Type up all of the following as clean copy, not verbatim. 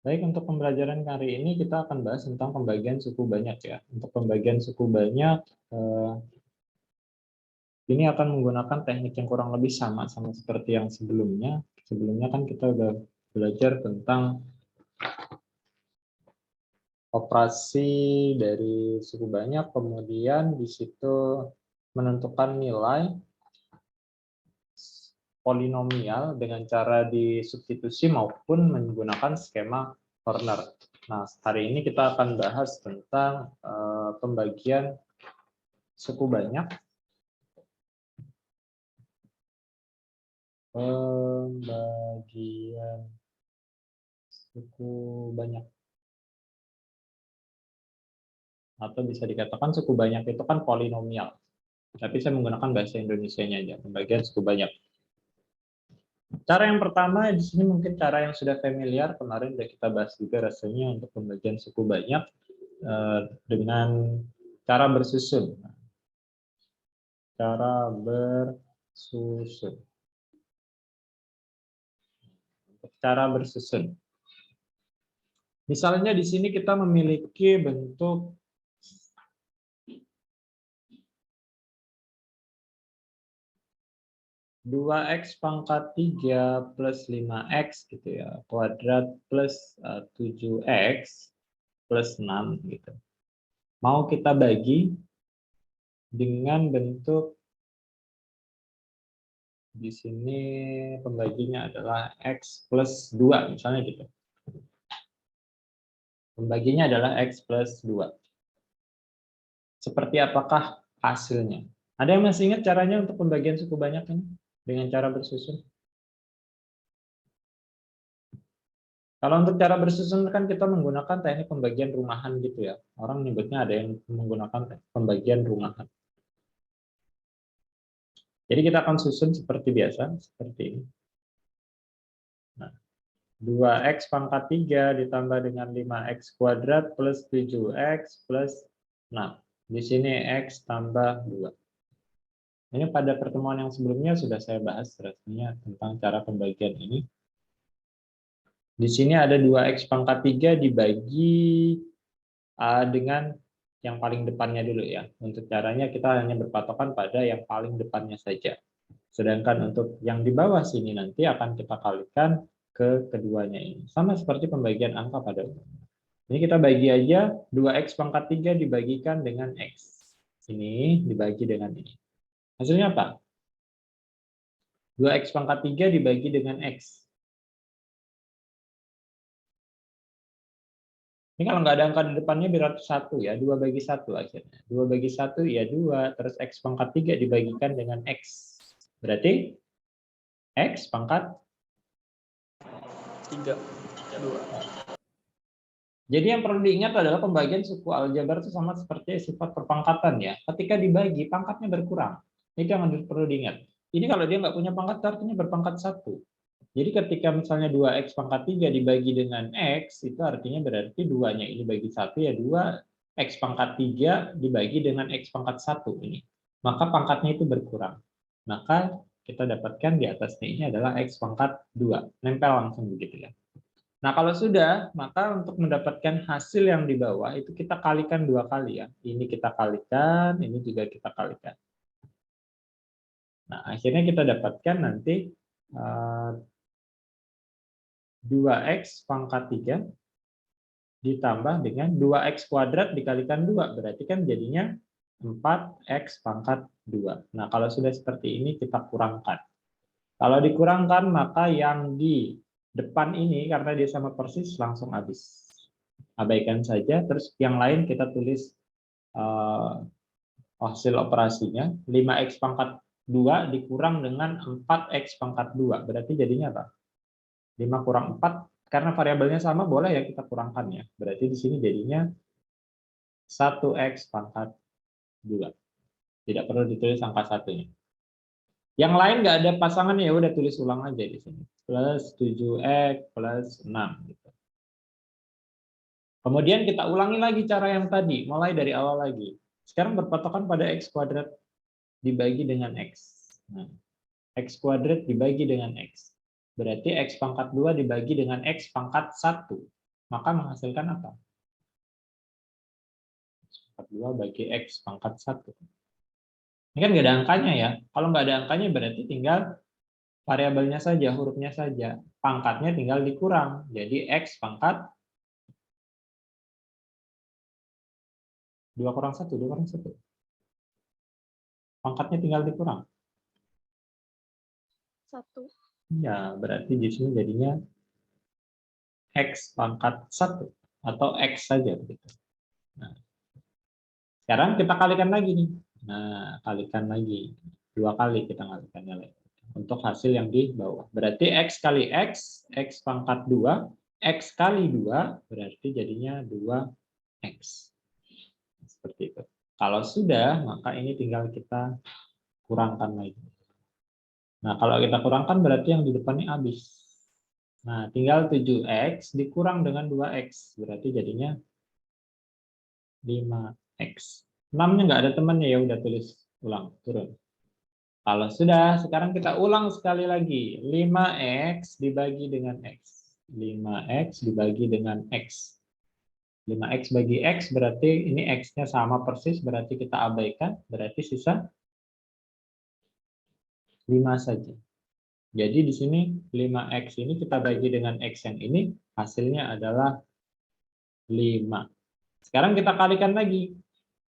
Baik, untuk pembelajaran kali ini kita akan bahas tentang pembagian suku banyak ya. Untuk pembagian suku banyak, ini akan menggunakan teknik yang kurang lebih sama seperti yang sebelumnya. Sebelumnya kan kita udah belajar tentang operasi dari suku banyak, kemudian di situ menentukan nilai polinomial dengan cara disubstitusi maupun menggunakan skema corner. Nah, hari ini kita akan bahas tentang pembagian suku banyak. Pembagian suku banyak. Atau bisa dikatakan suku banyak itu kan polinomial. Tapi saya menggunakan bahasa Indonesianya aja, pembagian suku banyak. Cara yang pertama di sini mungkin cara yang sudah familiar, kemarin sudah kita bahas juga rasanya untuk pembagian suku banyak dengan cara bersusun. Cara bersusun. Untuk cara bersusun. Misalnya di sini kita memiliki bentuk 2x pangkat 3 plus 5x gitu ya, kuadrat plus 7x plus 6 gitu. Mau kita bagi dengan bentuk di sini pembaginya adalah x plus 2 misalnya gitu. Pembaginya adalah x plus 2. Seperti apakah hasilnya? Ada yang masih ingat caranya untuk pembagian suku banyak ini dengan cara bersusun? Kalau untuk cara bersusun kan kita menggunakan teknik pembagian rumahan gitu ya. Orang menyebutnya ada yang menggunakan pembagian rumahan. Jadi kita akan susun seperti biasa, seperti ini. Nah, 2x pangkat 3 ditambah dengan 5x kuadrat plus 7x plus 6. Di sini x tambah 2. Ini pada pertemuan yang sebelumnya sudah saya bahas rasanya tentang cara pembagian ini. Di sini ada 2x pangkat 3 dibagi dengan yang paling depannya dulu ya. Untuk caranya kita hanya berpatokan pada yang paling depannya saja. Sedangkan untuk yang di bawah sini nanti akan kita kalikan ke keduanya ini. Sama seperti pembagian angka pada umumnya. Ini kita bagi aja 2x pangkat 3 dibagikan dengan x. Ini dibagi dengan ini. Hasilnya apa? 2x pangkat 3 dibagi dengan x. Ini kalau nggak ada angka di depannya berarti 1 ya, 2 bagi 1 akhirnya. 2 bagi 1 ya 2, terus x pangkat 3 dibagikan dengan x. Berarti x pangkat 3, 2. Jadi yang perlu diingat adalah pembagian suku aljabar itu sama seperti sifat perpangkatan ya. Ketika dibagi, pangkatnya berkurang. Itu yang perlu diingat. Ini kalau dia nggak punya pangkat, artinya berpangkat 1. Jadi ketika misalnya 2x pangkat 3 dibagi dengan x, itu artinya berarti 2-nya ini bagi 1 ya 2, x pangkat 3 dibagi dengan x pangkat 1 ini. Maka pangkatnya itu berkurang. Maka kita dapatkan di atasnya ini adalah x pangkat 2. Nempel langsung begitu ya. Nah kalau sudah, maka untuk mendapatkan hasil yang di bawah itu kita kalikan 2 kali ya. Ini kita kalikan, ini juga kita kalikan. Nah akhirnya kita dapatkan nanti 2x pangkat 3 ditambah dengan 2x kuadrat dikalikan 2. Berarti kan jadinya 4x pangkat 2. Nah, kalau sudah seperti ini kita kurangkan. Kalau dikurangkan, maka yang di depan ini, karena dia sama persis, langsung habis. Abaikan saja, terus yang lain kita tulis hasil operasinya. 5x pangkat 2 dikurang dengan 4x pangkat 2. Berarti jadinya apa? 5 kurang 4, karena variabelnya sama, boleh ya kita kurangkan ya. Berarti di sini jadinya 1x pangkat 2. Tidak perlu ditulis angka satunya. Yang lain nggak ada pasangan ya udah tulis ulang aja di sini. Plus 7x plus 6. Gitu. Kemudian kita ulangi lagi cara yang tadi, mulai dari awal lagi. Sekarang berpatokan pada x kuadrat dibagi dengan x. Nah, x kuadrat dibagi dengan x. Berarti x pangkat 2 dibagi dengan x pangkat 1. maka menghasilkan apa? 2 bagi X pangkat 1. Ini kan nggak ada angkanya ya. Kalau nggak ada angkanya berarti tinggal variabelnya saja, hurufnya saja. Pangkatnya tinggal dikurang. Jadi X pangkat 2 kurang 1, 2 kurang 1. Pangkatnya tinggal dikurang. 1. Ya, berarti di sini jadinya X pangkat 1 atau X saja begitu. Nah, sekarang kita kalikan lagi nih. Nah, kalikan lagi. 2 kali kita kalikannya lagi. Untuk hasil yang di bawah. Berarti X kali X, X pangkat 2, X kali 2, berarti jadinya 2X. Seperti itu. Kalau sudah, maka ini tinggal kita kurangkan lagi. Nah, kalau kita kurangkan berarti yang di depannya habis. Nah, tinggal 7X dikurang dengan 2X. Berarti jadinya 5X. 6-nya nggak ada temannya, ya udah tulis ulang, turun. Kalau sudah, sekarang kita ulang sekali lagi. 5X dibagi dengan X. 5X dibagi dengan X. 5X bagi X berarti ini X-nya sama persis, berarti kita abaikan, berarti sisa 5 saja. Jadi di sini 5X ini kita bagi dengan X yang ini, hasilnya adalah 5. Sekarang kita kalikan lagi.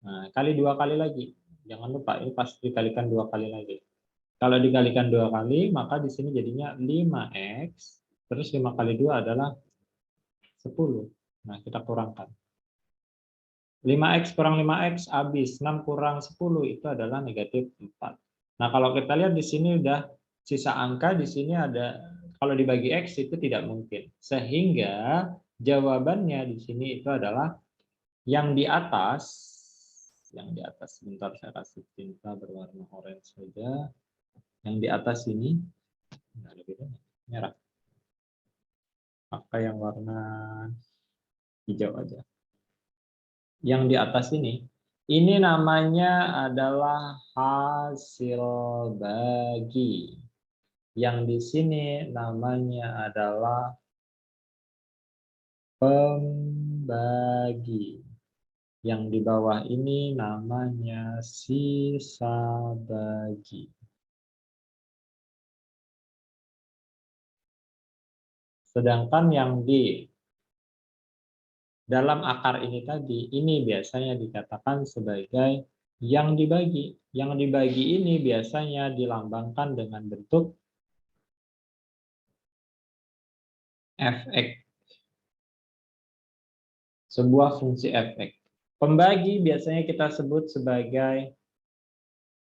Nah, kali 2 kali lagi. Jangan lupa, ini pasti dikalikan 2 kali lagi. Kalau dikalikan 2 kali, maka di sini jadinya 5X, terus 5 kali 2 adalah 10. Nah, kita kurangkan. 5X kurang 5X habis, 6 kurang 10 itu adalah negatif 4. Nah, kalau kita lihat di sini udah sisa angka, di sini ada, kalau dibagi X itu tidak mungkin. Sehingga jawabannya di sini itu adalah yang di atas, sebentar saya kasih tinta berwarna orange saja. Yang di atas ini, nggak ada bedanya, merah. Pakai yang warna hijau aja. Yang di atas ini namanya adalah hasil bagi. Yang di sini namanya adalah pembagi. Yang di bawah ini namanya sisa bagi. Sedangkan yang di dalam akar ini tadi, ini biasanya dikatakan sebagai yang dibagi. Yang dibagi ini biasanya dilambangkan dengan bentuk fx. Sebuah fungsi fx. Pembagi biasanya kita sebut sebagai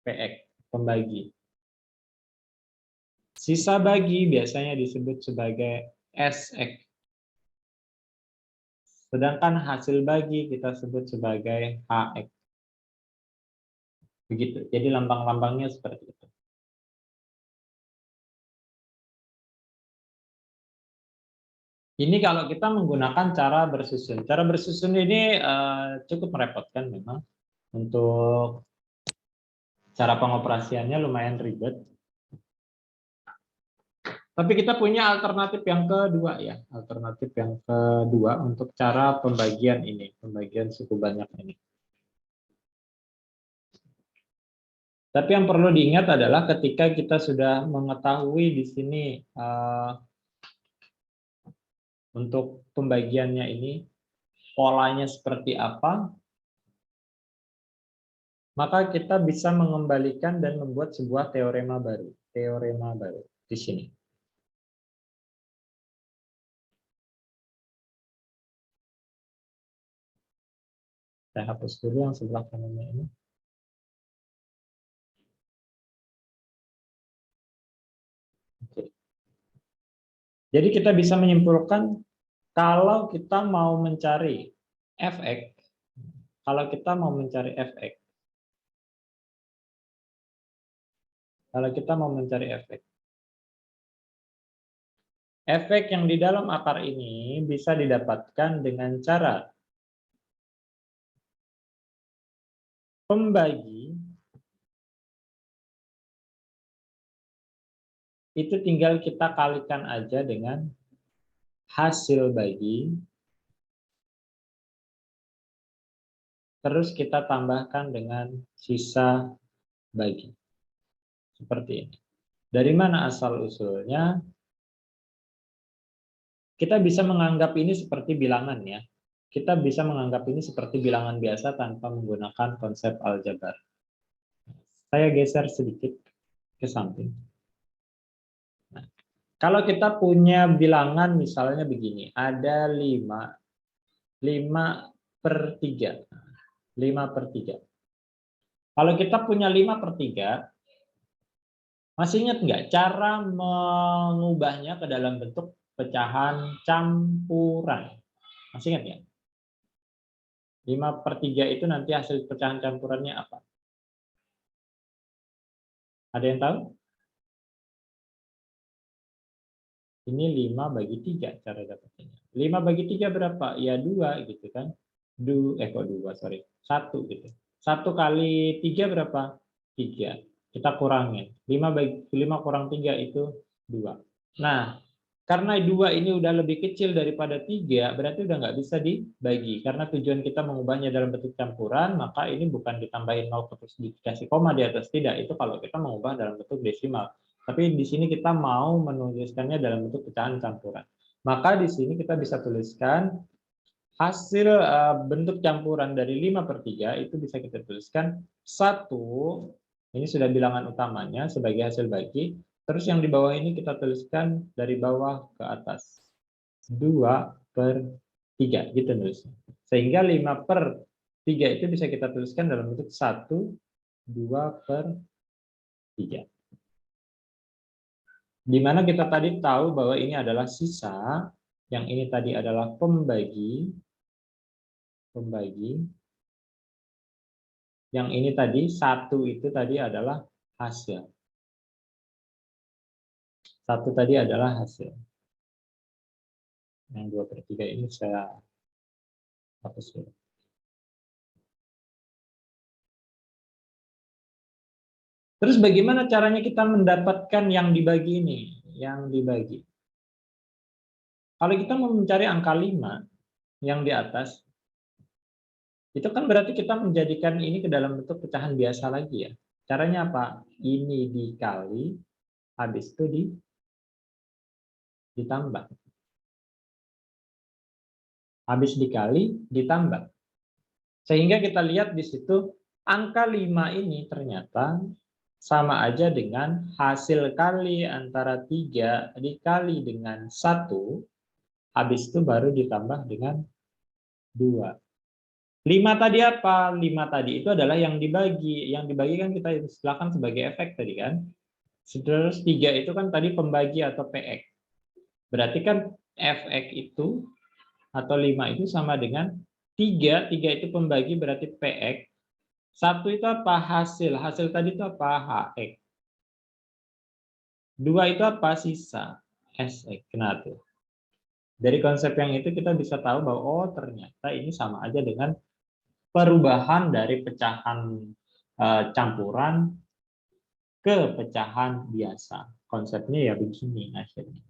px, pembagi. Sisa bagi biasanya disebut sebagai sx. Sedangkan hasil bagi kita sebut sebagai hx. Begitu. Jadi lambang-lambangnya seperti itu. Ini kalau kita menggunakan cara bersusun. Cara bersusun ini cukup merepotkan memang. Untuk cara pengoperasiannya lumayan ribet. Tapi kita punya alternatif yang kedua ya. Alternatif yang kedua untuk cara pembagian ini. Pembagian suku banyak ini. Tapi yang perlu diingat adalah ketika kita sudah mengetahui di sini untuk pembagiannya ini, polanya seperti apa, maka kita bisa mengembalikan dan membuat sebuah teorema baru. Teorema baru di sini. Saya hapus dulu yang sebelah kanannya ini. Oke. Jadi kita bisa menyimpulkan kalau kita mau mencari fx, efek yang di dalam akar ini bisa didapatkan dengan cara pembagi itu tinggal kita kalikan aja dengan hasil bagi terus kita tambahkan dengan sisa bagi. Seperti ini. Dari mana asal-usulnya? Kita bisa menganggap ini seperti bilangan ya. Kita bisa menganggap ini seperti bilangan biasa tanpa menggunakan konsep aljabar. Saya geser sedikit ke samping. Nah, kalau kita punya bilangan misalnya begini, ada 5 per 3. 5 per 3. Kalau kita punya 5 per 3, masih ingat nggak cara mengubahnya ke dalam bentuk pecahan campuran? Masih ingat ya? 5 per 3 itu nanti hasil pecahan campurannya apa? Ada yang tahu? Ini 5 bagi 3 cara dapatnya. 5 bagi 3 berapa? Ya 2 gitu kan. Kok 2, sorry. 1 gitu. 1 kali 3 berapa? 3. Kita kurangin. 5 kurang 3 itu 2. Nah, karena 2 ini udah lebih kecil daripada 3, berarti udah nggak bisa dibagi. Karena tujuan kita mengubahnya dalam bentuk campuran, maka ini bukan ditambahin 0 terus dikasih koma di atas, tidak. Itu kalau kita mengubah dalam bentuk desimal. Tapi di sini kita mau menuliskannya dalam bentuk pecahan campuran. Maka di sini kita bisa tuliskan hasil bentuk campuran dari 5 per 3 itu bisa kita tuliskan 1, ini sudah bilangan utamanya sebagai hasil bagi, terus yang di bawah ini kita tuliskan dari bawah ke atas. 2 per 3, gitu nulisnya. Sehingga 5 per 3 itu bisa kita tuliskan dalam bentuk 1, 2 per 3. Di mana kita tadi tahu bahwa ini adalah sisa, yang ini tadi adalah pembagi, yang ini tadi 1 itu tadi adalah hasil. 1 tadi adalah hasil. Yang 2 per 3 ini saya hapus dulu. Terus bagaimana caranya kita mendapatkan yang dibagi ini? Yang dibagi. Kalau kita mau mencari angka 5 yang di atas, itu kan berarti kita menjadikan ini ke dalam bentuk pecahan biasa lagi ya. Caranya apa? Ini dikali, habis itu ditambah. Habis dikali, ditambah. Sehingga kita lihat di situ, angka 5 ini ternyata sama aja dengan hasil kali antara 3 dikali dengan 1, habis itu baru ditambah dengan 2. 5 tadi apa? 5 tadi itu adalah yang dibagi. Yang dibagi kan kita istilahkan sebagai efek tadi kan. Terus 3 itu kan tadi pembagi atau PX. Berarti kan Fx itu atau 5 itu sama dengan 3 itu pembagi berarti PX. 1 itu apa? Hasil. Hasil tadi itu apa? HX. 2 itu apa? Sisa. SX. Kenapa? Dari konsep yang itu kita bisa tahu bahwa oh ternyata ini sama aja dengan perubahan dari pecahan campuran ke pecahan biasa. Konsepnya ya begini akhirnya.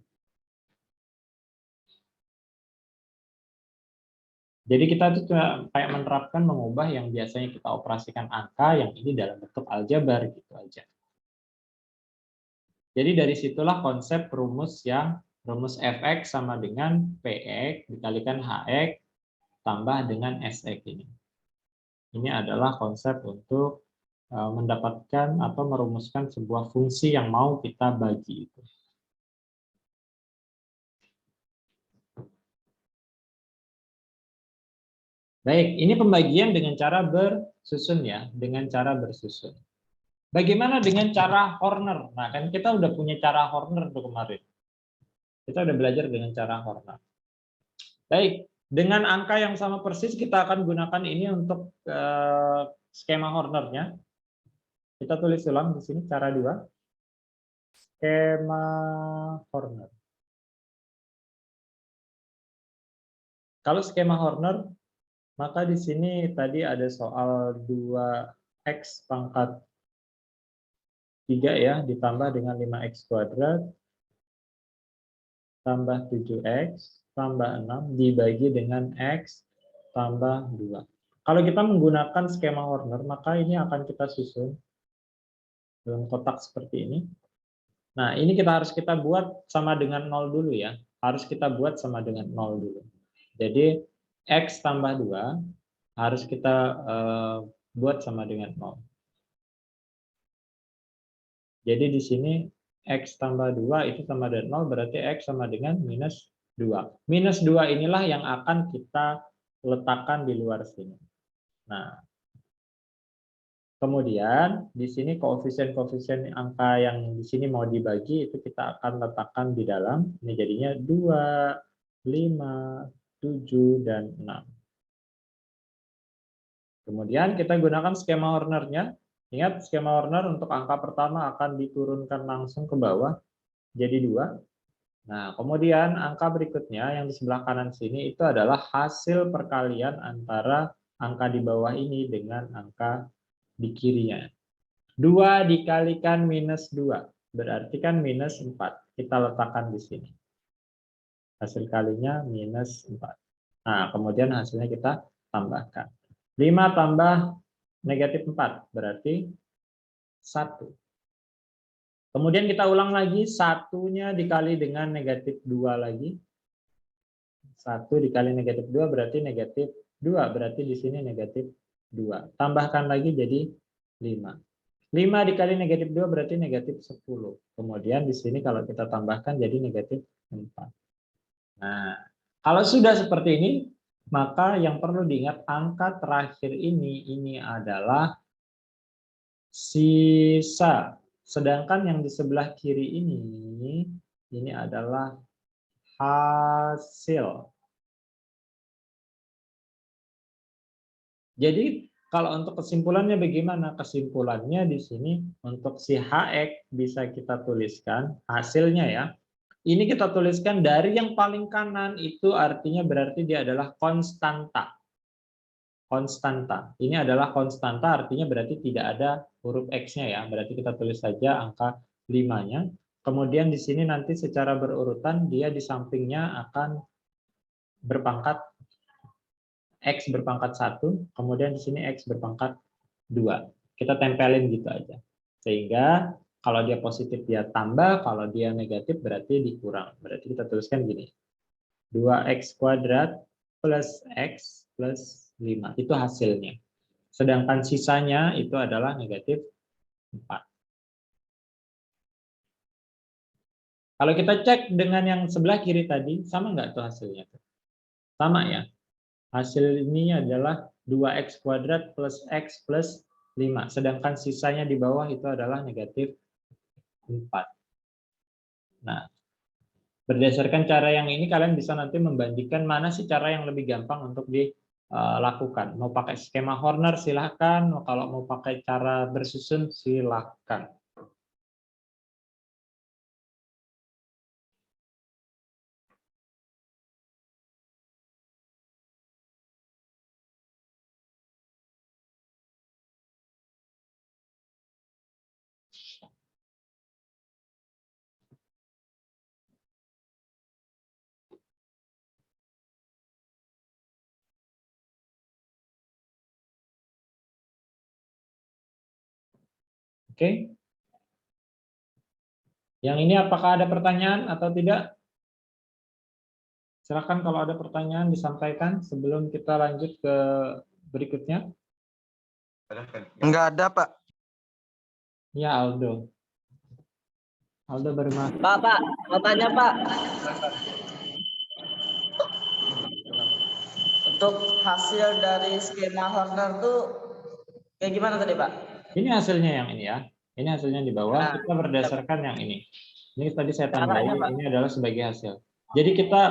Jadi kita tuh kayak menerapkan mengubah yang biasanya kita operasikan angka yang ini dalam bentuk aljabar gitu aja. Jadi dari situlah konsep rumus fx sama dengan px dikalikan hx tambah dengan sx ini. Ini adalah konsep untuk mendapatkan atau merumuskan sebuah fungsi yang mau kita bagi itu. Baik, ini pembagian dengan cara bersusun ya, dengan cara bersusun. Bagaimana dengan cara Horner? Nah, kan kita udah punya cara Horner tuh kemarin. Kita udah belajar dengan cara Horner. Baik, dengan angka yang sama persis kita akan gunakan ini untuk skema Hornernya. Kita tulis ulang di sini cara 2. Skema Horner. Kalau skema Horner, maka di sini tadi ada soal 2x pangkat 3 ya, ditambah dengan 5x kuadrat, tambah 7x, tambah 6, dibagi dengan x, tambah 2. Kalau kita menggunakan skema Horner, maka ini akan kita susun dalam kotak seperti ini. Nah, ini kita buat sama dengan 0 dulu ya. Harus kita buat sama dengan 0 dulu. Jadi, X tambah 2 harus kita buat sama dengan 0. Jadi di sini X tambah 2 itu sama dengan 0, berarti X sama dengan minus 2. Minus 2 inilah yang akan kita letakkan di luar sini. Nah, kemudian di sini koefisien-koefisien angka yang di sini mau dibagi itu kita akan letakkan di dalam. Ini jadinya 2, 5, 7, dan 6. Kemudian kita gunakan skema Horner-nya. Ingat, skema Horner untuk angka pertama akan diturunkan langsung ke bawah, jadi 2. Nah, kemudian angka berikutnya yang di sebelah kanan sini itu adalah hasil perkalian antara angka di bawah ini dengan angka di kirinya. 2 dikalikan minus 2, berarti kan minus 4. Kita letakkan di sini. Hasil kalinya minus 4. Nah, kemudian hasilnya kita tambahkan. 5 tambah negatif 4, berarti 1. Kemudian kita ulang lagi, 1-nya dikali dengan negatif 2 lagi. 1 dikali negatif 2 berarti negatif 2, berarti di sini negatif 2. Tambahkan lagi jadi 5. 5 dikali negatif 2 berarti negatif 10. Kemudian di sini kalau kita tambahkan jadi negatif 4. Nah, kalau sudah seperti ini, maka yang perlu diingat angka terakhir ini adalah sisa. Sedangkan yang di sebelah kiri ini adalah hasil. Jadi kalau untuk kesimpulannya bagaimana? Kesimpulannya di sini untuk si HX bisa kita tuliskan hasilnya ya. Ini kita tuliskan dari yang paling kanan itu artinya berarti dia adalah konstanta. Konstanta. Ini adalah konstanta artinya berarti tidak ada huruf X-nya ya. Berarti kita tulis saja angka 5-nya. Kemudian di sini nanti secara berurutan dia di sampingnya akan berpangkat X berpangkat 1, kemudian di sini X berpangkat 2. Kita tempelin gitu aja. Sehingga kalau dia positif dia tambah, kalau dia negatif berarti dikurang. Berarti kita tuliskan gini. 2x kuadrat plus X plus 5. Itu hasilnya. Sedangkan sisanya itu adalah negatif 4. Kalau kita cek dengan yang sebelah kiri tadi, sama nggak tuh hasilnya? Sama ya. Hasil ini adalah 2x kuadrat plus X plus 5. Sedangkan sisanya di bawah itu adalah negatif 4. Nah, berdasarkan cara yang ini kalian bisa nanti membandingkan mana sih cara yang lebih gampang untuk dilakukan. Mau pakai skema Horner silahkan, kalau mau pakai cara bersusun silahkan. Oke. Yang ini apakah ada pertanyaan atau tidak? Silakan kalau ada pertanyaan disampaikan sebelum kita lanjut ke berikutnya. Enggak ada, Pak. Ya, Aldo. Aldo baru masuk. Pak, mau tanya Pak. Untuk hasil dari skema Horner tuh kayak gimana tadi Pak? Ini hasilnya yang ini ya. Ini hasilnya di bawah. Nah, Kita berdasarkan yang ini. Ini tadi saya Caranya, tambahin. Pak. Ini adalah sebagai hasil. Jadi kita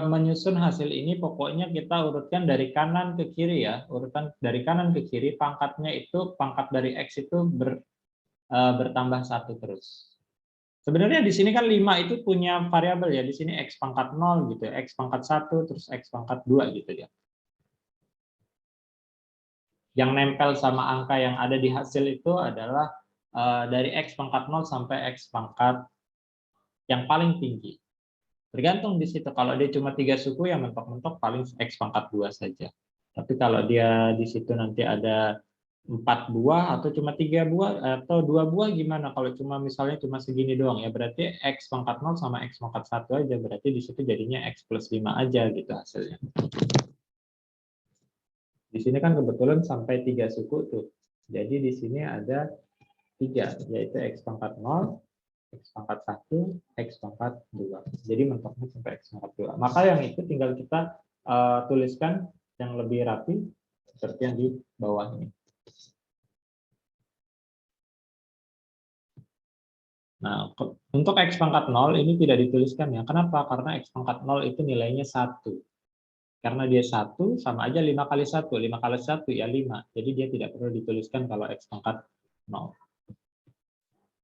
menyusun hasil ini pokoknya kita urutkan dari kanan ke kiri ya. Urutan dari kanan ke kiri. Pangkatnya itu pangkat dari X itu bertambah 1 terus. Sebenarnya di sini kan 5 itu punya variabel ya. Di sini X pangkat 0 gitu ya. X pangkat 1 terus X pangkat 2 gitu ya. Yang nempel sama angka yang ada di hasil itu adalah dari X pangkat 0 sampai X pangkat yang paling tinggi. Tergantung di situ. Kalau dia cuma 3 suku, ya mentok-mentok paling X pangkat 2 saja. Tapi kalau dia di situ nanti ada 4 buah atau cuma 3 buah atau 2 buah gimana? Kalau cuma misalnya cuma segini doang ya berarti X pangkat 0 sama X pangkat 1 aja, berarti di situ jadinya X plus 5 aja gitu hasilnya. Di sini kan kebetulan sampai 3 suku tuh. Jadi di sini ada 3, yaitu X pangkat 0, X pangkat 1, X pangkat 2. Jadi mentoknya sampai X pangkat 2. Maka yang itu tinggal kita tuliskan yang lebih rapi seperti yang di bawah ini. Nah, untuk X pangkat 0 ini tidak dituliskan ya. Kenapa? Karena X pangkat 0 itu nilainya 1. Karena dia 1 sama aja 5 kali 1. 5 kali 1 ya 5. Jadi dia tidak perlu dituliskan kalau X pangkat 0.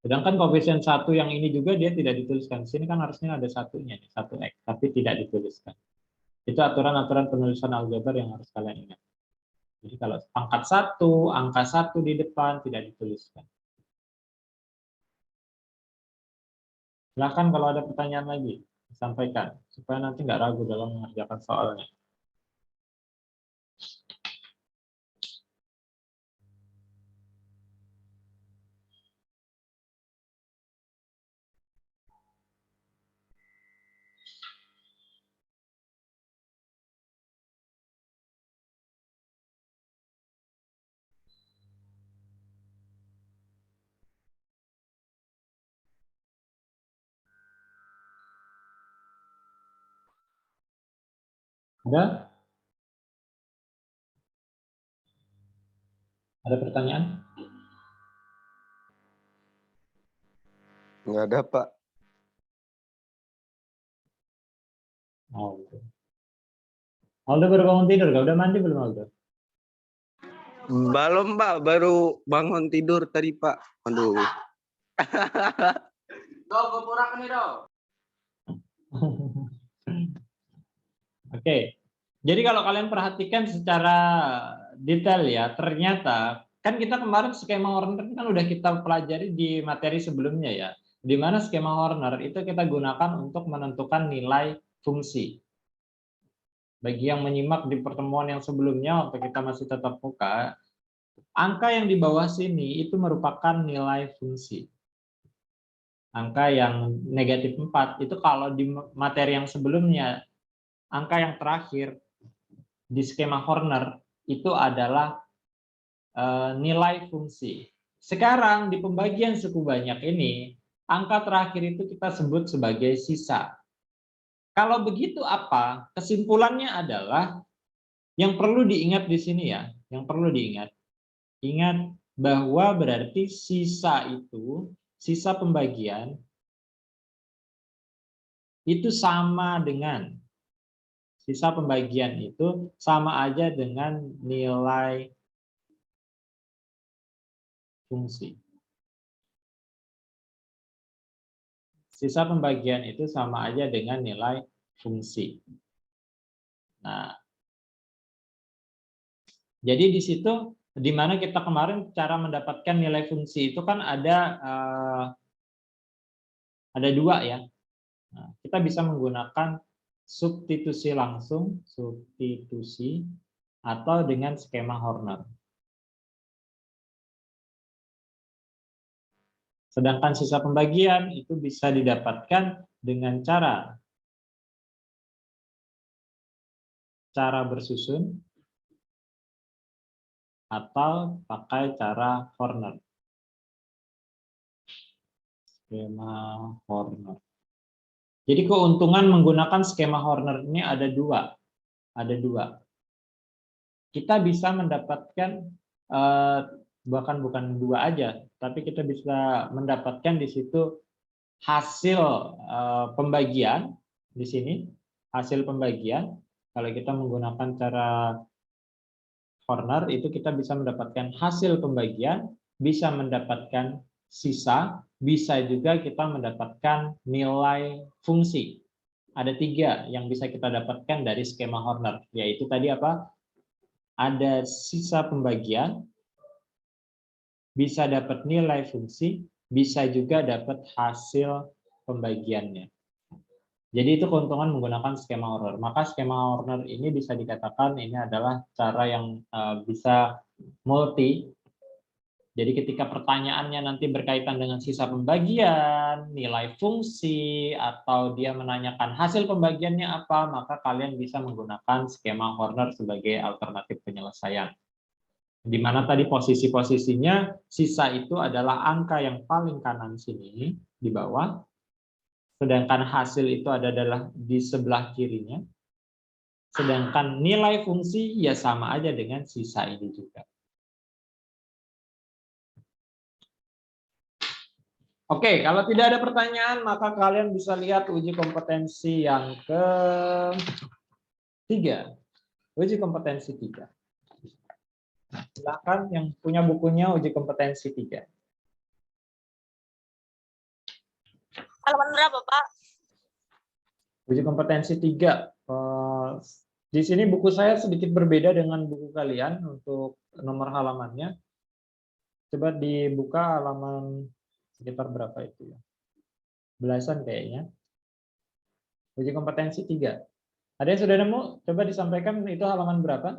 Sedangkan koefisien 1 yang ini juga dia tidak dituliskan. Di sini kan harusnya ada satunya, 1X, tapi tidak dituliskan. Itu aturan-aturan penulisan aljabar yang harus kalian ingat. Jadi kalau pangkat 1, angka 1 di depan tidak dituliskan. Silahkan kalau ada pertanyaan lagi, sampaikan. Supaya nanti nggak ragu dalam mengerjakan soalnya. Ada? Ada pertanyaan? Nggak ada, Pak. Oh, gitu. Aldo baru bangun tidur, gak? Udah mandi belum Aldo? Belum, Pak. Baru bangun tidur tadi, Pak. Aduh. Oke. Jadi kalau kalian perhatikan secara detail ya, ternyata kan kita kemarin skema Horner kan udah kita pelajari di materi sebelumnya ya. Di mana skema Horner itu kita gunakan untuk menentukan nilai fungsi. Bagi yang menyimak di pertemuan yang sebelumnya waktu kita masih tatap muka, angka yang di bawah sini itu merupakan nilai fungsi. Angka yang negatif 4 itu kalau di materi yang sebelumnya, angka yang terakhir di skema Horner itu adalah nilai fungsi. Sekarang di pembagian suku banyak ini, angka terakhir itu kita sebut sebagai sisa. Kalau begitu apa? Kesimpulannya adalah yang perlu diingat di sini ya, yang perlu diingat. Ingat bahwa berarti sisa itu, sisa pembagian itu sama dengan sisa pembagian itu sama aja dengan nilai fungsi. Sisa pembagian itu sama aja dengan nilai fungsi. Nah, jadi di situ di mana kita kemarin cara mendapatkan nilai fungsi itu kan ada dua ya. Nah, kita bisa menggunakan substitusi langsung, substitusi, atau dengan skema Horner. Sedangkan sisa pembagian itu bisa didapatkan dengan cara bersusun atau pakai cara Horner. Skema Horner. Jadi keuntungan menggunakan skema Horner ini ada dua. Ada dua. Kita bisa mendapatkan bahkan bukan dua aja, tapi kita bisa mendapatkan di situ hasil pembagian di sini, hasil pembagian. Kalau kita menggunakan cara Horner itu kita bisa mendapatkan hasil pembagian, bisa mendapatkan sisa, bisa juga kita mendapatkan nilai fungsi. Ada 3 yang bisa kita dapatkan dari skema Horner, yaitu tadi apa? Ada sisa pembagian, bisa dapat nilai fungsi, bisa juga dapat hasil pembagiannya. Jadi itu keuntungan menggunakan skema Horner. Maka skema Horner ini bisa dikatakan ini adalah cara yang bisa multi. Jadi ketika pertanyaannya nanti berkaitan dengan sisa pembagian, nilai fungsi, atau dia menanyakan hasil pembagiannya apa, maka kalian bisa menggunakan skema Horner sebagai alternatif penyelesaian. Di mana tadi posisi-posisinya, sisa itu adalah angka yang paling kanan sini, di bawah, sedangkan hasil itu adalah di sebelah kirinya, sedangkan nilai fungsi ya sama aja dengan sisa ini juga. Oke, kalau tidak ada pertanyaan, maka kalian bisa lihat uji kompetensi yang ketiga. Uji kompetensi 3. Silakan yang punya bukunya uji kompetensi 3. Halaman berapa, Pak? Uji kompetensi 3. Di sini buku saya sedikit berbeda dengan buku kalian untuk nomor halamannya. Coba dibuka halaman sekitar berapa itu ya? Belasan kayaknya. Uji kompetensi 3. Ada yang sudah nemu? Coba disampaikan itu halaman berapa?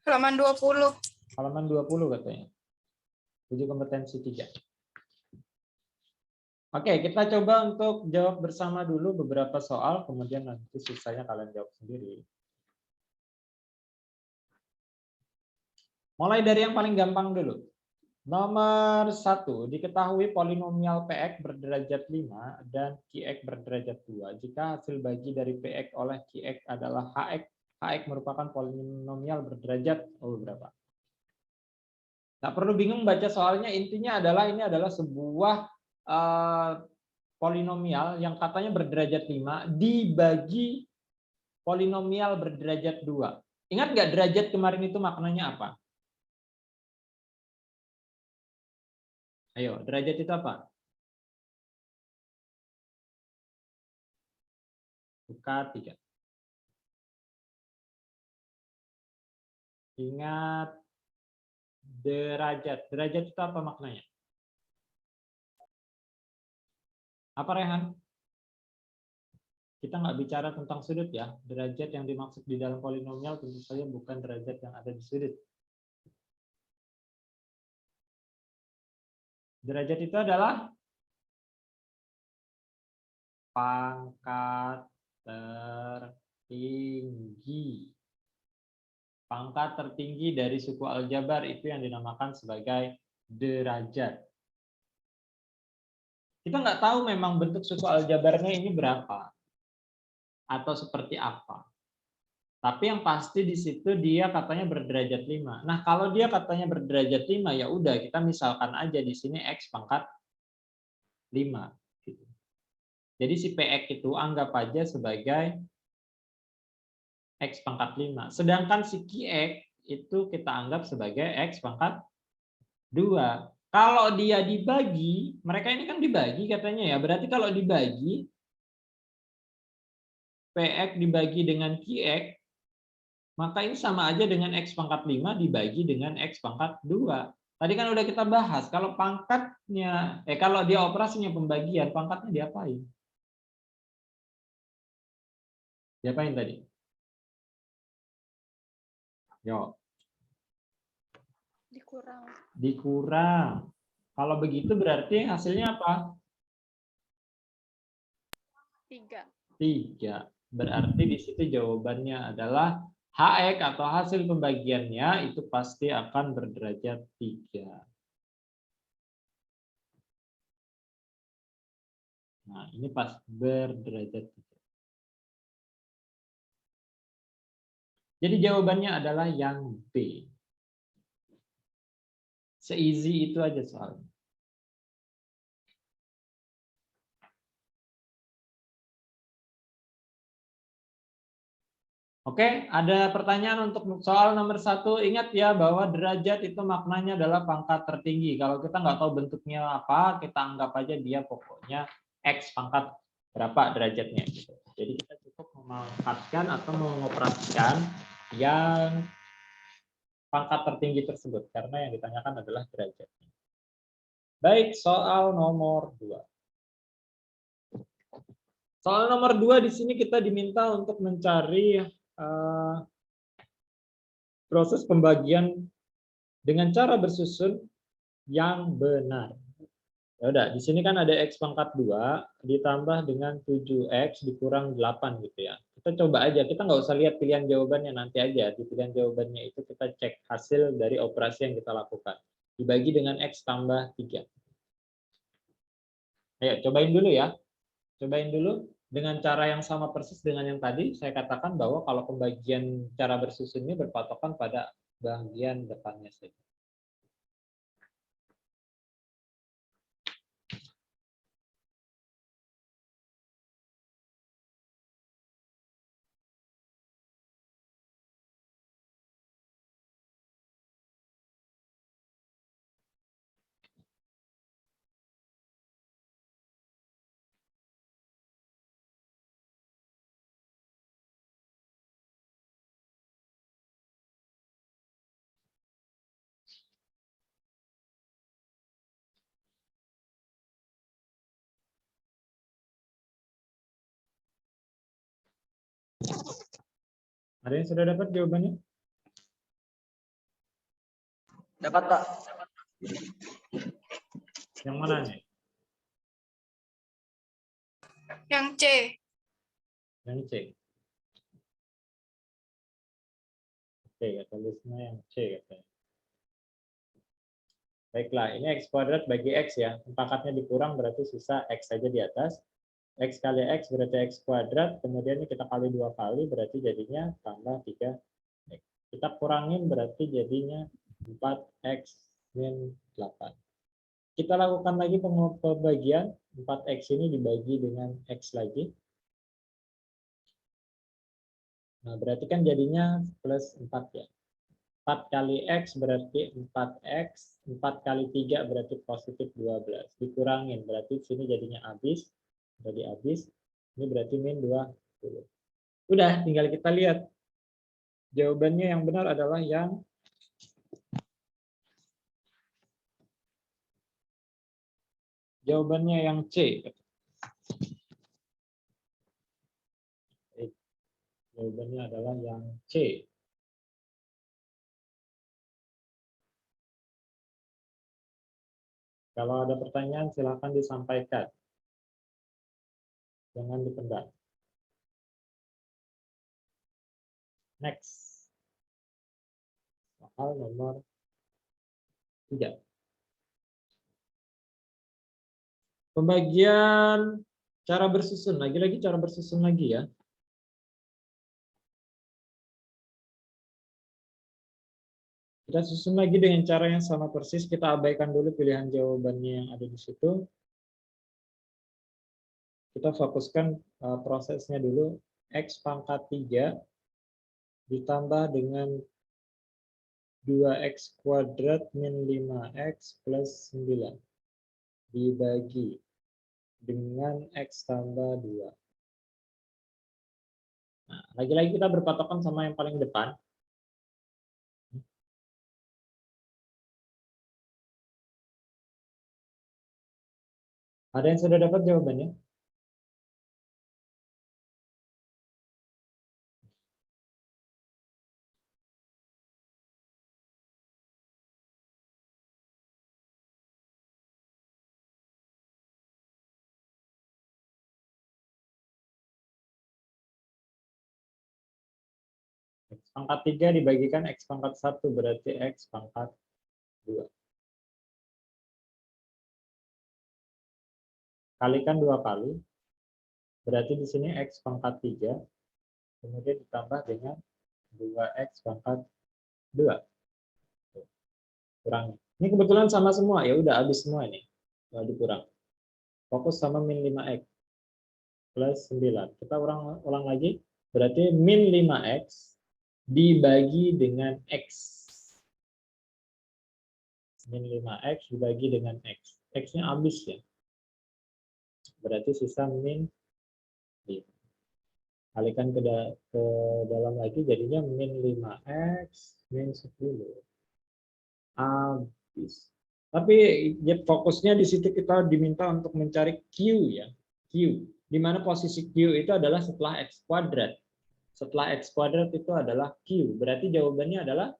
Halaman 20. Halaman 20 katanya. Uji kompetensi 3. Oke, kita coba untuk jawab bersama dulu beberapa soal, kemudian nanti sisanya kalian jawab sendiri. Mulai dari yang paling gampang dulu. Nomor 1, diketahui polinomial Px berderajat 5 dan Qx berderajat 2. Jika hasil bagi dari Px oleh Qx adalah Hx, Hx merupakan polinomial berderajat berapa? Nggak perlu bingung baca soalnya, intinya adalah ini adalah sebuah polinomial yang katanya berderajat 5 dibagi polinomial berderajat 2. Ingat nggak derajat kemarin itu maknanya apa? Ayo, derajat itu apa? Buka 3. Ingat derajat. Derajat itu apa maknanya? Apa, Rehan? Kita nggak bicara tentang sudut ya. Derajat yang dimaksud di dalam polinomial tentu saja bukan derajat yang ada di sudut. Derajat itu adalah pangkat tertinggi. Pangkat tertinggi dari suku aljabar itu yang dinamakan sebagai derajat. Kita nggak tahu memang bentuk suku aljabarnya ini berapa atau seperti apa. Tapi yang pasti di situ dia katanya berderajat 5. Nah, kalau dia katanya berderajat 5, ya udah kita misalkan aja di sini X pangkat 5. Gitu. Jadi si PX itu anggap aja sebagai X pangkat 5. Sedangkan si QX itu kita anggap sebagai X pangkat 2. Kalau dia dibagi, mereka ini kan dibagi katanya ya. Berarti kalau dibagi, PX dibagi dengan QX, maka ini sama aja dengan X pangkat 5 dibagi dengan X pangkat 2. Tadi kan udah kita bahas, kalau pangkatnya, kalau dia operasinya pembagian, pangkatnya diapain? Diapain tadi? Yo. Dikurang. Dikurang. Kalau begitu berarti hasilnya apa? 3. 3. Berarti di situ jawabannya adalah HX atau hasil pembagiannya itu pasti akan berderajat 3. Nah, ini pas berderajat 3. Jadi jawabannya adalah yang B. Se-easy itu aja soalnya. Oke, ada pertanyaan untuk soal nomor 1. Ingat ya bahwa derajat itu maknanya adalah pangkat tertinggi. Kalau kita nggak tahu bentuknya apa, kita anggap aja dia pokoknya X pangkat berapa derajatnya. Gitu. Jadi kita cukup memangkatkan atau mengoperasikan yang pangkat tertinggi tersebut. Karena yang ditanyakan adalah derajatnya. Baik, soal nomor 2. Soal nomor 2 di sini kita diminta untuk mencari proses pembagian dengan cara bersusun yang benar. Ya udah, di sini kan ada X pangkat 2 ditambah dengan 7X dikurang 8 gitu ya. Kita coba aja, kita nggak usah lihat pilihan jawabannya, nanti aja di pilihan jawabannya itu kita cek hasil dari operasi yang kita lakukan. Dibagi dengan X tambah 3. Ayo, cobain dulu ya. Cobain dulu dengan cara yang sama persis dengan yang tadi. Saya katakan bahwa kalau pembagian cara bersusun ini berpatokan pada bagian depannya saja. Ada yang sudah dapat jawabannya? Dapat, Pak. Yang mana nih? Yang C. Yang C. Oke, tulisnya yang C katanya. Baiklah, ini X kuadrat bagi X ya. Pangkatnya dikurang berarti sisa X saja di atas. X kali X berarti X kuadrat, kemudian ini kita kali 2 kali berarti jadinya tambah 3X. Kita kurangin berarti jadinya 4X min 8. Kita lakukan lagi pembagian, 4X ini dibagi dengan X lagi. Nah, berarti kan jadinya plus 4 ya. 4 kali X berarti 4X, 4 kali 3 berarti positif 12. Dikurangin, berarti sini jadinya habis. Jadi habis, ini berarti min 20. Udah, tinggal kita lihat. Jawabannya yang benar adalah yang jawabannya yang C. Jawabannya adalah yang C. Kalau ada pertanyaan silakan disampaikan. Jangan dipendam. Next. Soal nomor 3. Pembagian cara bersusun. Lagi-lagi cara bersusun lagi ya. Kita susun lagi dengan cara yang sama persis. Kita abaikan dulu pilihan jawabannya yang ada di situ. Kita fokuskan prosesnya dulu. X pangkat 3 ditambah dengan 2X kuadrat min 5X plus 9 dibagi dengan X tambah 2. Nah, lagi-lagi kita berpatokan sama yang paling depan. Ada yang sudah dapat jawabannya? X pangkat 3 dibagikan X pangkat 1 berarti X pangkat 2. Kalikan 2 kali, berarti di sini X pangkat 3, kemudian ditambah dengan 2X pangkat 2. Kurang. Ini kebetulan sama semua, ya udah habis semua ini. Nggak dikurang. Fokus sama min 5X plus 9. Kita ulang lagi, berarti min 5X dibagi dengan X. Min 5X dibagi dengan X. X-nya habis ya. Berarti sisa min 5. Kalikan ke dalam lagi jadinya min 5X min 10. Habis. Tapi fokusnya di situ kita diminta untuk mencari Q ya. Q. di mana posisi Q itu adalah setelah X kuadrat. Setelah X kuadrat itu adalah Q. Berarti jawabannya adalah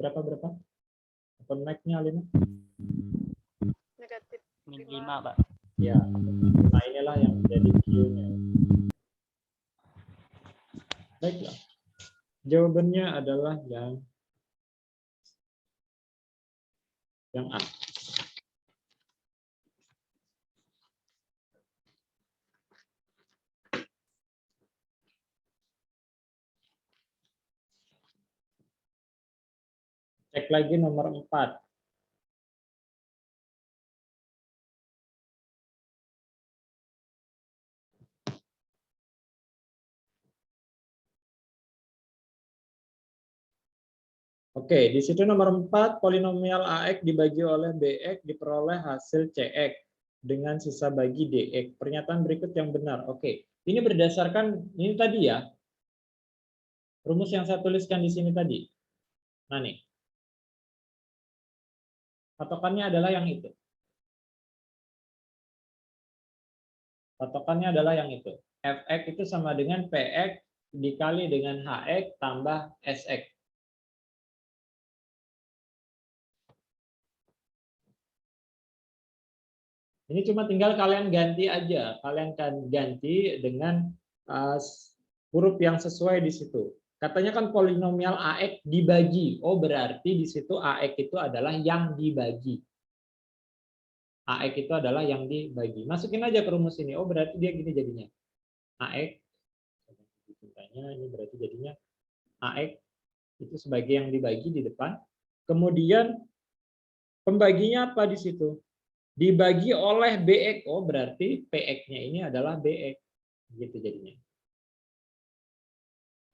berapa? Open mic-nya, Alina? Negatif Min 5. 5, Pak. Ya, nah inilah yang menjadi Q-nya. Baiklah. Jawabannya adalah yang A. Cek lagi nomor 4. Oke, di situ nomor 4, polinomial AX dibagi oleh BX diperoleh hasil CX dengan sisa bagi DX. Pernyataan berikut yang benar. Oke, ini berdasarkan, ini tadi ya, rumus yang saya tuliskan di sini tadi. Nah nih, patokannya adalah yang itu. Patokannya adalah yang itu. Fx itu sama dengan Px dikali dengan Hx tambah Sx. Ini cuma tinggal kalian ganti aja. Kalian kan ganti dengan huruf yang sesuai di situ. Katanya kan polinomial AX dibagi. Oh, berarti di situ AX itu adalah yang dibagi. AX itu adalah yang dibagi. Masukin aja ke rumus ini. Oh, berarti dia gini jadinya. AX ini berarti jadinya AX itu sebagai yang dibagi di depan. Kemudian pembaginya apa di situ? Dibagi oleh BX. Oh, berarti PX-nya ini adalah BX. Gitu jadinya.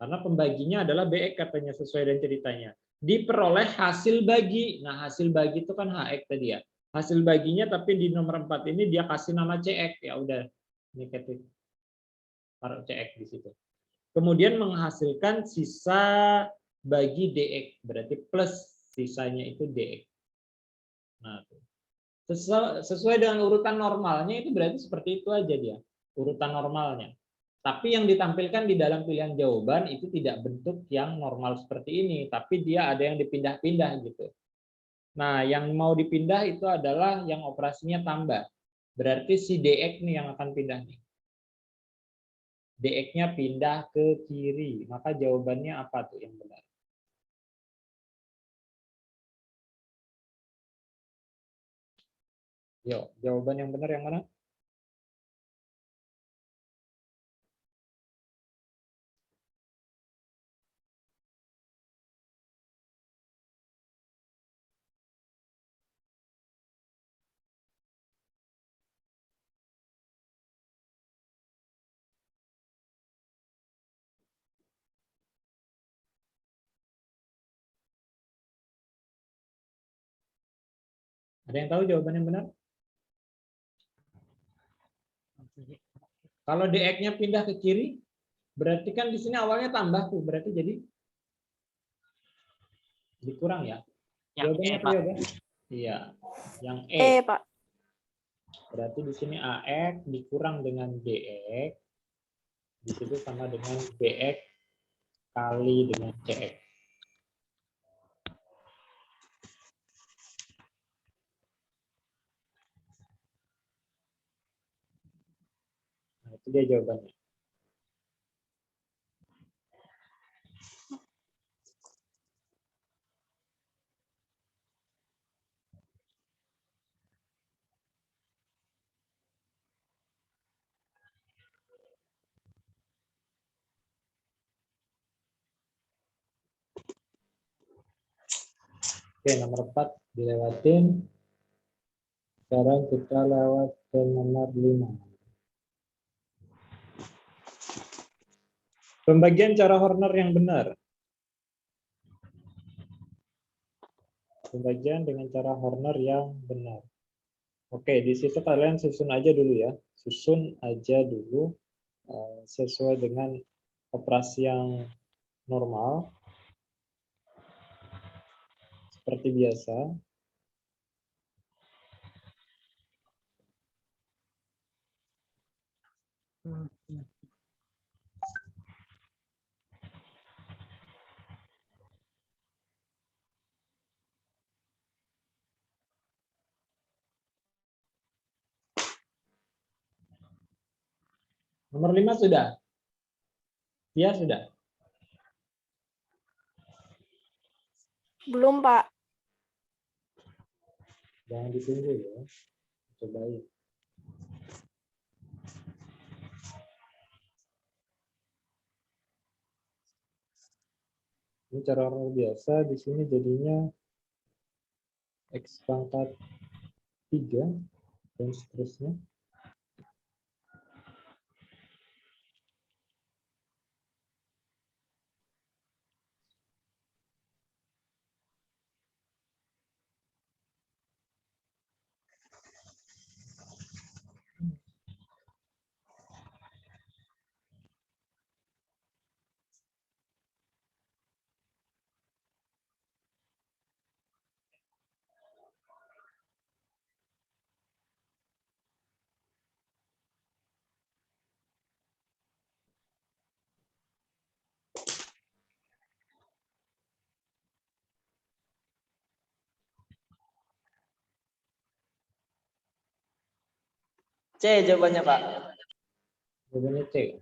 Karena pembaginya adalah BX katanya sesuai dengan ceritanya. Diperoleh hasil bagi. Nah, hasil bagi itu kan HX tadi ya. Hasil baginya tapi di nomor 4 ini dia kasih nama CX. Ya udah, negatif. Taruh CX di situ. Kemudian menghasilkan sisa bagi DX. Berarti plus sisanya itu DX. Nah, sesuai dengan urutan normalnya itu berarti seperti itu aja dia, urutan normalnya. Tapi yang ditampilkan di dalam pilihan jawaban itu tidak bentuk yang normal seperti ini, tapi dia ada yang dipindah-pindah gitu. Nah, yang mau dipindah itu adalah yang operasinya tambah. Berarti si DX nih yang akan pindah nih. DX-nya pindah ke kiri, maka jawabannya apa tuh yang benar? Yuk, jawaban yang benar yang mana? Ada yang tahu jawaban yang benar? Kalau DX-nya pindah ke kiri, berarti kan di sini awalnya tambah tuh, berarti jadi dikurang ya. Yang Jawabannya E, apa Pak. ya, Bang? Iya, yang E, E. Pak. Berarti di sini AX dikurang dengan DX, di situ sama dengan BX kali dengan CX. Nah, itu dia jawabannya. Oke, nomor 4 dilewatin. Sekarang kita lewat ke nomor 5. Pembagian cara Horner yang benar. Pembagian dengan cara Horner yang benar. Oke, di situ kalian susun aja dulu ya. Susun aja dulu sesuai dengan operasi yang normal. Seperti biasa. Nomor 5 sudah? Iya, sudah. Belum, Pak. Jangan ditunggu ya. Cobain. Ini cara luar biasa. Di sini jadinya X pangkat 3 dan seterusnya. C jawabannya, Pak. Jawabannya C.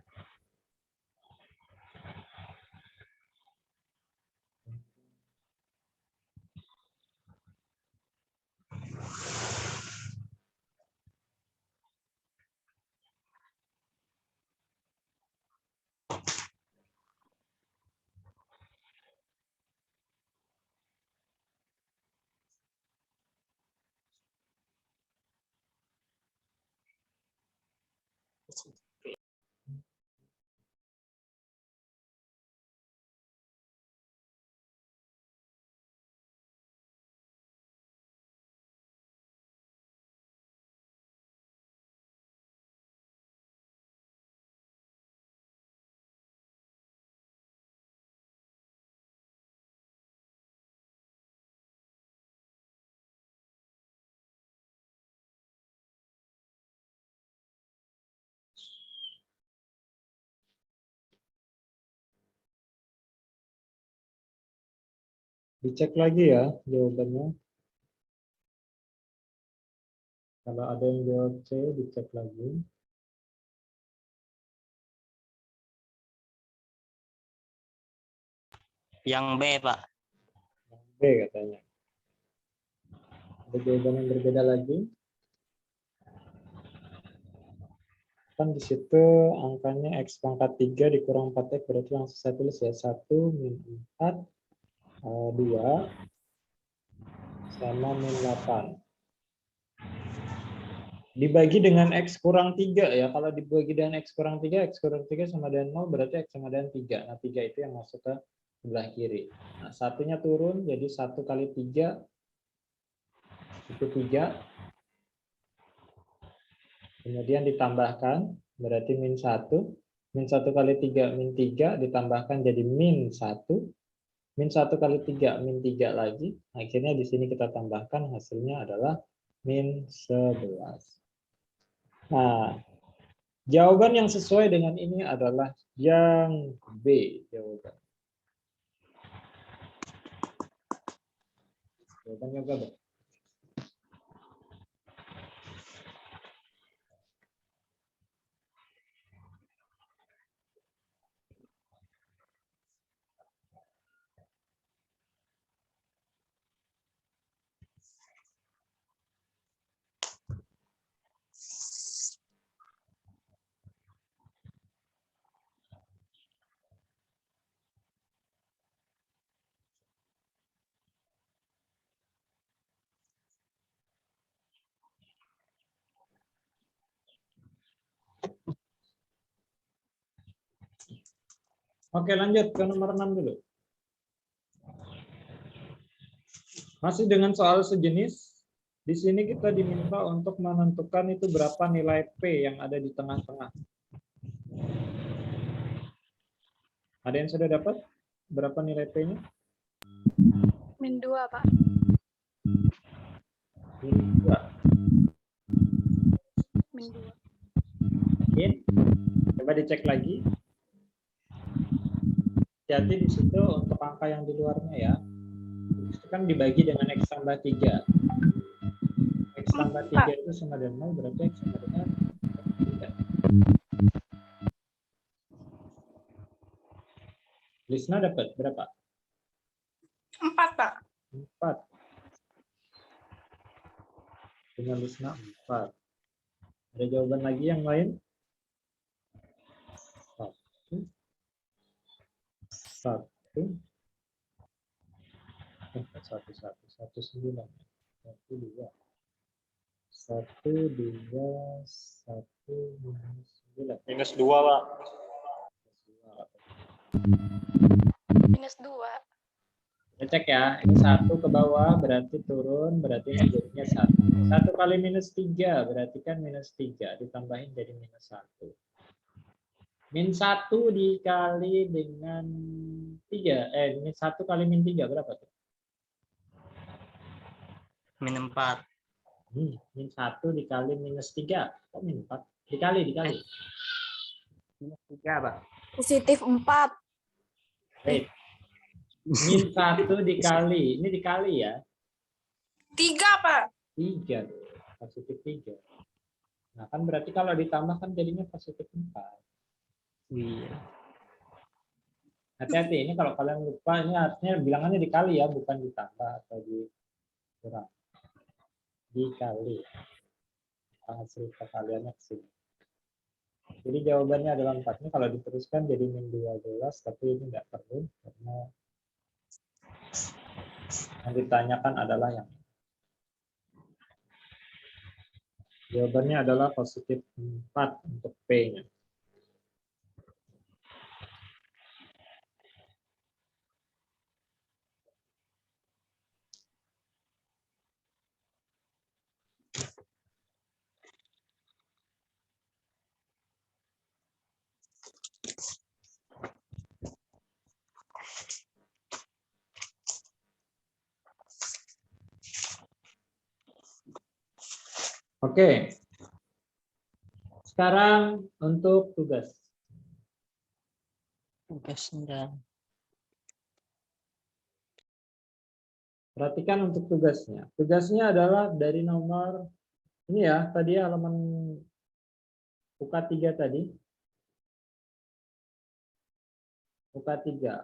Dicek lagi ya jawabannya. Kalau ada yang jawab C, dicek lagi. Yang B, Pak. B katanya. Ada jawaban yang berbeda lagi. Kan di situ angkanya X pangkat 3 dikurang 4X, berarti langsung saya tulis ya 1 min 4 2 sama min 8. Dibagi dengan X kurang 3 ya. Kalau dibagi dengan X kurang 3 sama dengan 0 berarti X sama dengan 3. Nah 3 itu yang masuk ke sebelah kiri. Nah satunya turun jadi 1 kali 3 itu 3. Kemudian ditambahkan berarti min 1. Min 1 kali 3 min 3 ditambahkan jadi min 1. Min 1 kali 3 min 3 lagi. Akhirnya di sini kita tambahkan hasilnya adalah min 11. Nah, jawaban yang sesuai dengan ini adalah yang B jawaban. Jawabannya B. Oke, lanjut ke nomor 6 dulu. Masih dengan soal sejenis, di sini kita diminta untuk menentukan itu berapa nilai P yang ada di tengah-tengah. Ada yang sudah dapat? Berapa nilai P-nya? Min 2, Pak. Min 2. Min 2. Yakin? Coba dicek lagi. Jadi di situ untuk angka yang di luarnya ya, itu kan dibagi dengan X tambah 3. X tambah 3 itu sama dengan 0, berarti X sama dengan 3. Lisna dapat berapa? 4, Pak. 4. Dengan Lisna 4. Ada jawaban lagi yang lain? 1. 1. 1, 9. 1, 2. 1, 2, 1, -9. Minus 2, Pak. Minus 2. Kita cek ya, ini 1 ke bawah berarti turun, berarti ini jadinya 1. 1 kali minus 3 berarti kan minus 3 ditambahin jadi minus 1. Min 1 dikali dengan 3, min 1 kali min 3 berapa tuh? Min 4. Min 1 dikali minus 3, kok min 4? Dikali. Minus 3, Pak. Positif 4. Wait. Min 1 dikali, ini dikali ya? 3, Pak. 3, positif 3. Nah kan berarti kalau ditambah kan jadinya positif 4. Iya. Hati-hati, ini kalau kalian lupa, ini artinya bilangannya dikali ya, bukan ditambah atau dikurang. Dikali. Hasil perkaliannya ke sini. Jadi jawabannya adalah 4. Ini kalau diteruskan jadi min 12, tapi ini nggak perlu, karena yang ditanyakan adalah yang ini. Jawabannya adalah positif 4 untuk P-nya. Oke. Sekarang untuk tugas. Tugasnya. Perhatikan untuk tugasnya. Tugasnya adalah dari nomor ini ya, tadi halaman UK3 tadi. UK3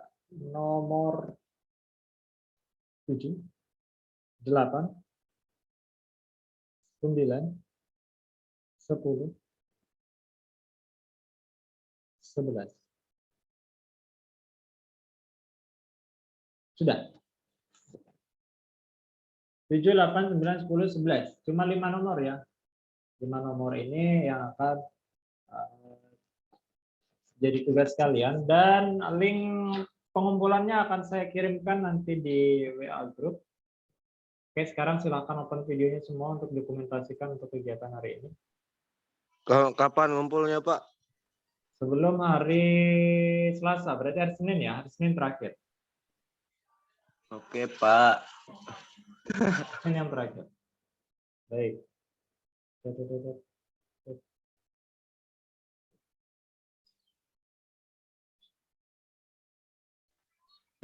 nomor 7, 8, 9, 10, 11. Sudah. 7, 8, 9, 10, 11. Cuma 5 nomor ya. 5 nomor ini yang akan jadi tugas kalian. Dan link pengumpulannya akan saya kirimkan nanti di WA Group. Oke, sekarang silakan open videonya semua untuk dokumentasikan untuk kegiatan hari ini. Kapan ngumpulnya, Pak? Sebelum hari Selasa, berarti hari Senin ya, hari Senin terakhir. Oke, Pak. Senin yang terakhir. Baik.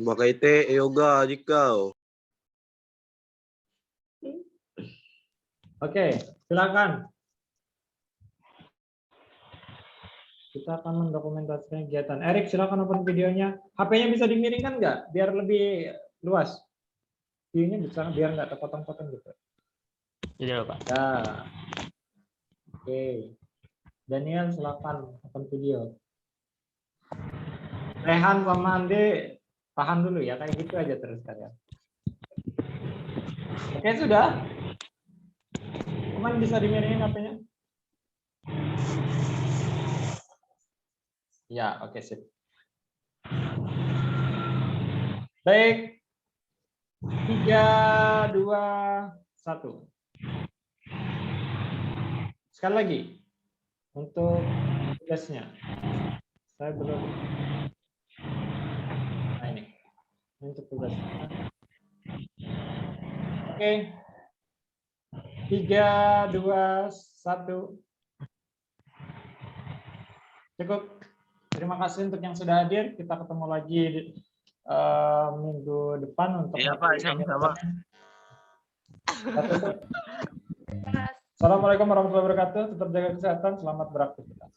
Makaite yoga jikau. Oke, silakan. Kita akan mendokumentasikan kegiatan. Erik, silakan open videonya. HP-nya bisa dimiringkan nggak? Biar lebih luas. Videonya bisa, biar nggak terpotong-potong gitu. Iya, Pak. Ya. Oke. Daniel, silakan open video. Rehan sama Ande, tahan dulu ya. Kayak gitu aja terus kalian. Oke, sudah. Cuman bisa dimiringin HP-nya? Ya, oke, sip. Baik. 3, 2, 1. Sekali lagi. Untuk tugasnya. Saya belum. Nah, ini. Untuk tugasnya. Oke. 3, 2, 1. Cukup. Terima kasih untuk yang sudah hadir. Kita ketemu lagi minggu depan untuk. Iya, Pak, sama-sama. Assalamualaikum warahmatullahi wabarakatuh. Tetap jaga kesehatan. Selamat beraktivitas.